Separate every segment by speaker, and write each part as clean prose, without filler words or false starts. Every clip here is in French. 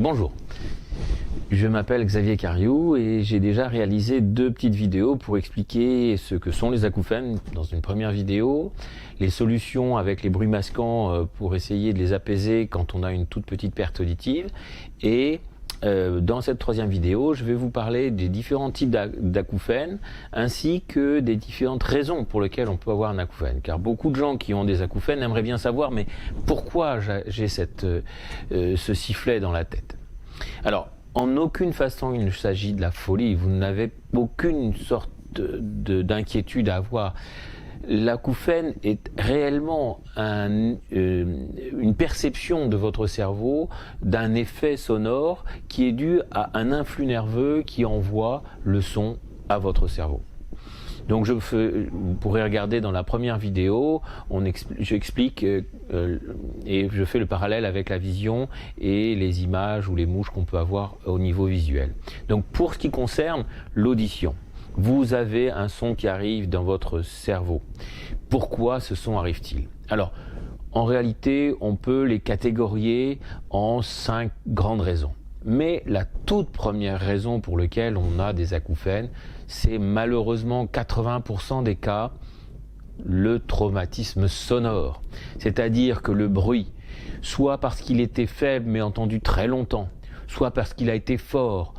Speaker 1: Bonjour, je m'appelle Xavier Cariou et j'ai déjà réalisé 2 petites vidéos pour expliquer ce que sont les acouphènes dans une première vidéo, les solutions avec les bruits masquants pour essayer de les apaiser quand on a une toute petite perte auditive, et dans cette 3e vidéo, je vais vous parler des différents types d'acouphènes ainsi que des différentes raisons pour lesquelles on peut avoir un acouphène. Car beaucoup de gens qui ont des acouphènes aimeraient bien savoir mais pourquoi j'ai ce sifflet dans la tête. Alors, en aucune façon il ne s'agit de la folie, vous n'avez aucune sorte d'inquiétude à avoir. L'acouphène est réellement une perception de votre cerveau d'un effet sonore qui est dû à un influx nerveux qui envoie le son à votre cerveau. Donc vous pourrez regarder dans la première vidéo, j'explique et je fais le parallèle avec la vision et les images ou les mouches qu'on peut avoir au niveau visuel. Donc pour ce qui concerne l'audition, vous avez un son qui arrive dans votre cerveau. Pourquoi ce son arrive-t-il? Alors, en réalité, on peut les catégorier en 5 grandes raisons. Mais la toute première raison pour laquelle on a des acouphènes, c'est malheureusement 80% des cas, le traumatisme sonore. C'est-à-dire que le bruit, soit parce qu'il était faible mais entendu très longtemps, soit parce qu'il a été fort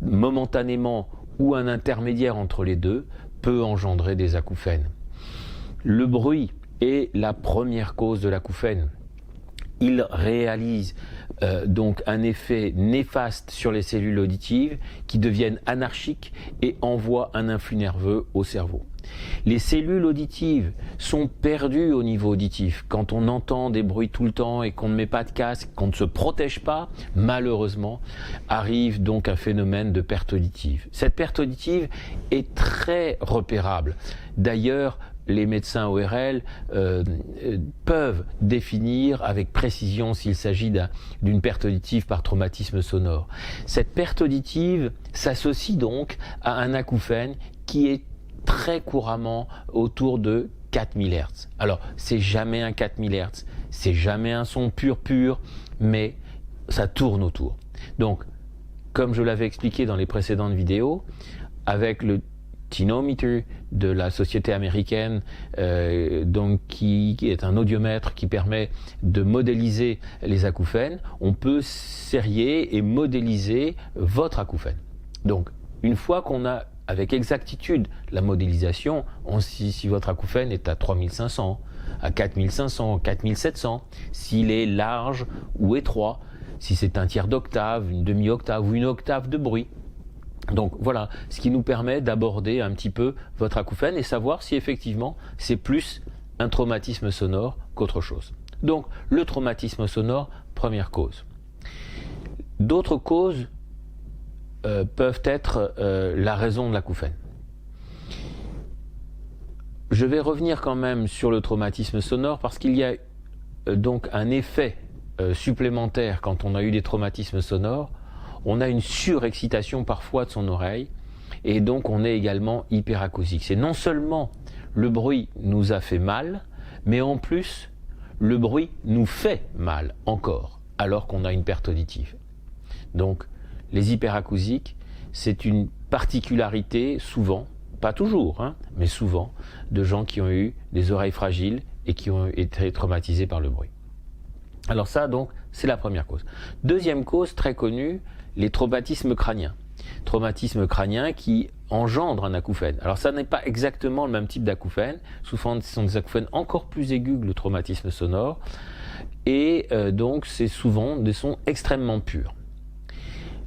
Speaker 1: momentanément, ou un intermédiaire entre les deux, peut engendrer des acouphènes. Le bruit est la première cause de l'acouphène. Il réalise donc un effet néfaste sur les cellules auditives qui deviennent anarchiques et envoient un influx nerveux au cerveau. Les cellules auditives sont perdues au niveau auditif. Quand on entend des bruits tout le temps et qu'on ne met pas de casque, qu'on ne se protège pas, malheureusement, arrive donc un phénomène de perte auditive. Cette perte auditive est très repérable. D'ailleurs, les médecins ORL peuvent définir avec précision s'il s'agit d'une perte auditive par traumatisme sonore. Cette perte auditive s'associe donc à un acouphène qui est très couramment autour de 4000 Hz. Alors, c'est jamais un 4000 Hz, c'est jamais un son pur, mais ça tourne autour. Donc, comme je l'avais expliqué dans les précédentes vidéos, avec le Tinometer de la société américaine, qui est un audiomètre qui permet de modéliser les acouphènes, on peut sérier et modéliser votre acouphène. Donc, une fois qu'on a avec exactitude la modélisation, si votre acouphène est à 3500, à 4500, 4700, s'il est large ou étroit, si c'est un tiers d'octave, une demi-octave ou une octave de bruit. Donc voilà, ce qui nous permet d'aborder un petit peu votre acouphène et savoir si effectivement c'est plus un traumatisme sonore qu'autre chose. Donc le traumatisme sonore, première cause. D'autres causes peuvent être la raison de l'acouphène. Je vais revenir quand même sur le traumatisme sonore parce qu'il y a donc un effet supplémentaire quand on a eu des traumatismes sonores. On a une surexcitation parfois de son oreille et donc on est également hyperacousique. C'est non seulement le bruit nous a fait mal, mais en plus le bruit nous fait mal encore alors qu'on a une perte auditive. Donc les hyperacousiques, c'est une particularité souvent, pas toujours, mais souvent, de gens qui ont eu des oreilles fragiles et qui ont été traumatisés par le bruit. Alors ça, donc, c'est la première cause. Deuxième cause très connue, les traumatismes crâniens. Traumatisme crânien qui engendre un acouphène. Alors ça n'est pas exactement le même type d'acouphène. Souvent, ce sont des acouphènes encore plus aigus que le traumatisme sonore. Et donc, c'est souvent des sons extrêmement purs.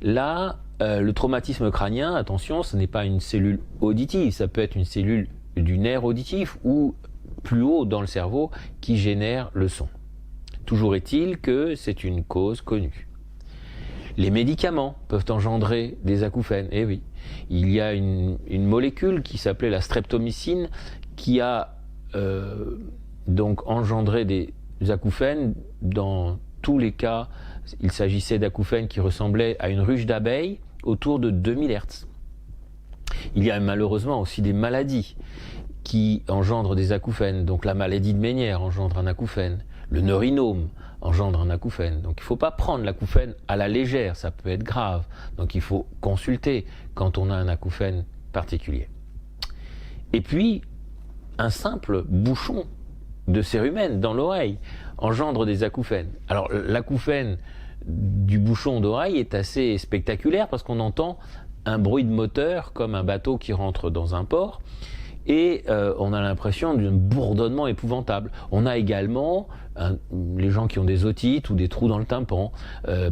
Speaker 1: Là, le traumatisme crânien, attention, ce n'est pas une cellule auditive. Ça peut être une cellule du nerf auditif ou plus haut dans le cerveau qui génère le son. Toujours est-il que c'est une cause connue. Les médicaments peuvent engendrer des acouphènes. Eh oui, il y a une molécule qui s'appelait la streptomycine qui a donc engendré des acouphènes. Dans tous les cas, il s'agissait d'acouphènes qui ressemblaient à une ruche d'abeilles autour de 2000 Hz. Il y a malheureusement aussi des maladies qui engendrent des acouphènes. Donc la maladie de Ménière engendre un acouphène. Le neurinome engendre un acouphène. Donc il ne faut pas prendre l'acouphène à la légère, ça peut être grave. Donc il faut consulter quand on a un acouphène particulier. Et puis, un simple bouchon de cérumen dans l'oreille engendre des acouphènes. Alors l'acouphène du bouchon d'oreille est assez spectaculaire parce qu'on entend un bruit de moteur comme un bateau qui rentre dans un port et on a l'impression d'un bourdonnement épouvantable. On a également, les gens qui ont des otites ou des trous dans le tympan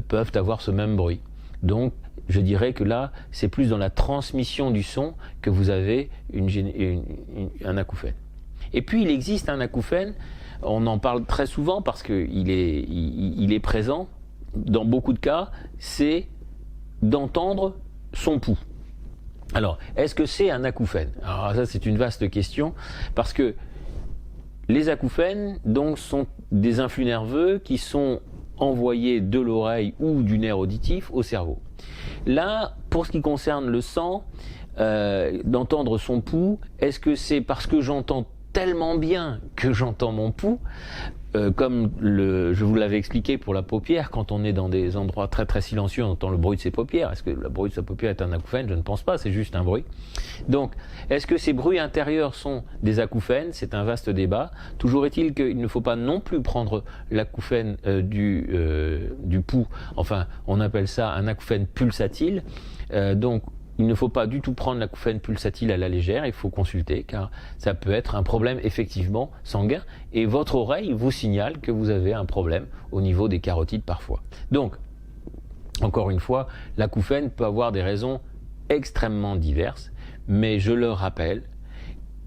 Speaker 1: peuvent avoir ce même bruit. Donc je dirais que là, c'est plus dans la transmission du son que vous avez un acouphène. Et puis il existe un acouphène, on en parle très souvent parce qu'il est présent dans beaucoup de cas, c'est d'entendre son pouls. Alors, est-ce que c'est un acouphène? Alors ça, c'est une vaste question, parce que les acouphènes donc, sont des influx nerveux qui sont envoyés de l'oreille ou du nerf auditif au cerveau. Là, pour ce qui concerne le sang, d'entendre son pouls, est-ce que c'est parce que j'entends tellement bien que j'entends mon pouls, comme je vous l'avais expliqué pour la paupière, quand on est dans des endroits très très silencieux, on entend le bruit de ses paupières. Est-ce que le bruit de sa paupière est un acouphène? Je ne pense pas, c'est juste un bruit. Donc, est-ce que ces bruits intérieurs sont des acouphènes? C'est un vaste débat. Toujours est-il qu'il ne faut pas non plus prendre l'acouphène du pouls. Enfin, on appelle ça un acouphène pulsatile. Donc, il ne faut pas du tout prendre l'acouphène pulsatile à la légère, il faut consulter car ça peut être un problème effectivement sanguin et votre oreille vous signale que vous avez un problème au niveau des carotides parfois. Donc, encore une fois, l'acouphène peut avoir des raisons extrêmement diverses, mais je le rappelle,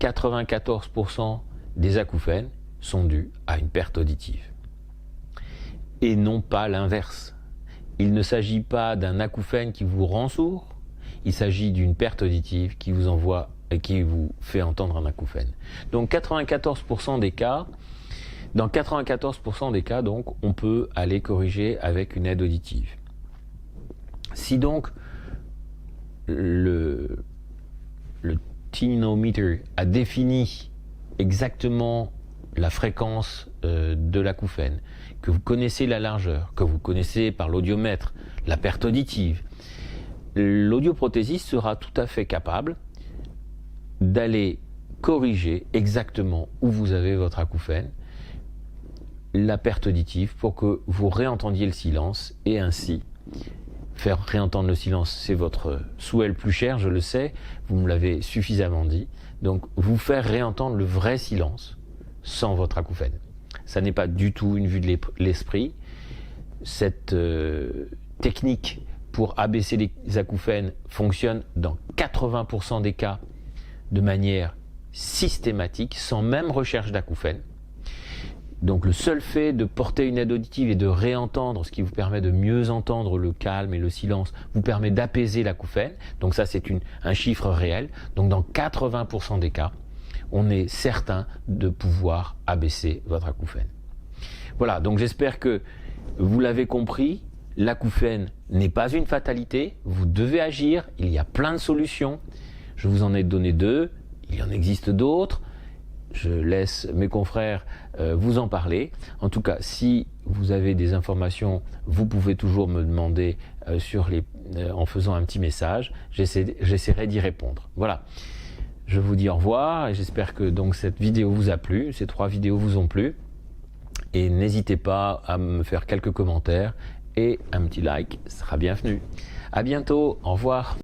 Speaker 1: 94% des acouphènes sont dus à une perte auditive. Et non pas l'inverse. Il ne s'agit pas d'un acouphène qui vous rend sourd, il s'agit d'une perte auditive qui vous envoie et qui vous fait entendre un acouphène. Donc 94% des cas, dans 94% des cas, donc, on peut aller corriger avec une aide auditive. Si donc le tinnitus a défini exactement la fréquence de l'acouphène, que vous connaissez la largeur, que vous connaissez par l'audiomètre la perte auditive, l'audioprothésiste sera tout à fait capable d'aller corriger exactement où vous avez votre acouphène, la perte auditive, pour que vous réentendiez le silence et ainsi faire réentendre le silence. C'est votre souhait le plus cher, je le sais, vous me l'avez suffisamment dit. Donc vous faire réentendre le vrai silence sans votre acouphène. Ça n'est pas du tout une vue de l'esprit. Cette technique pour abaisser les acouphènes fonctionne dans 80% des cas de manière systématique, sans même recherche d'acouphènes. Donc le seul fait de porter une aide auditive et de réentendre, ce qui vous permet de mieux entendre le calme et le silence, vous permet d'apaiser l'acouphène. Donc ça, c'est un chiffre réel. Donc dans 80% des cas, on est certain de pouvoir abaisser votre acouphène. Voilà, donc j'espère que vous l'avez compris. L'acouphène n'est pas une fatalité, vous devez agir, il y a plein de solutions. Je vous en ai donné 2, il y en existe d'autres. Je laisse mes confrères vous en parler. En tout cas, si vous avez des informations, vous pouvez toujours me demander en faisant un petit message. J'essaierai d'y répondre. Voilà. Je vous dis au revoir et j'espère que donc cette vidéo vous a plu, ces 3 vidéos vous ont plu. Et n'hésitez pas à me faire quelques commentaires et un petit like sera bienvenu. À bientôt, au revoir.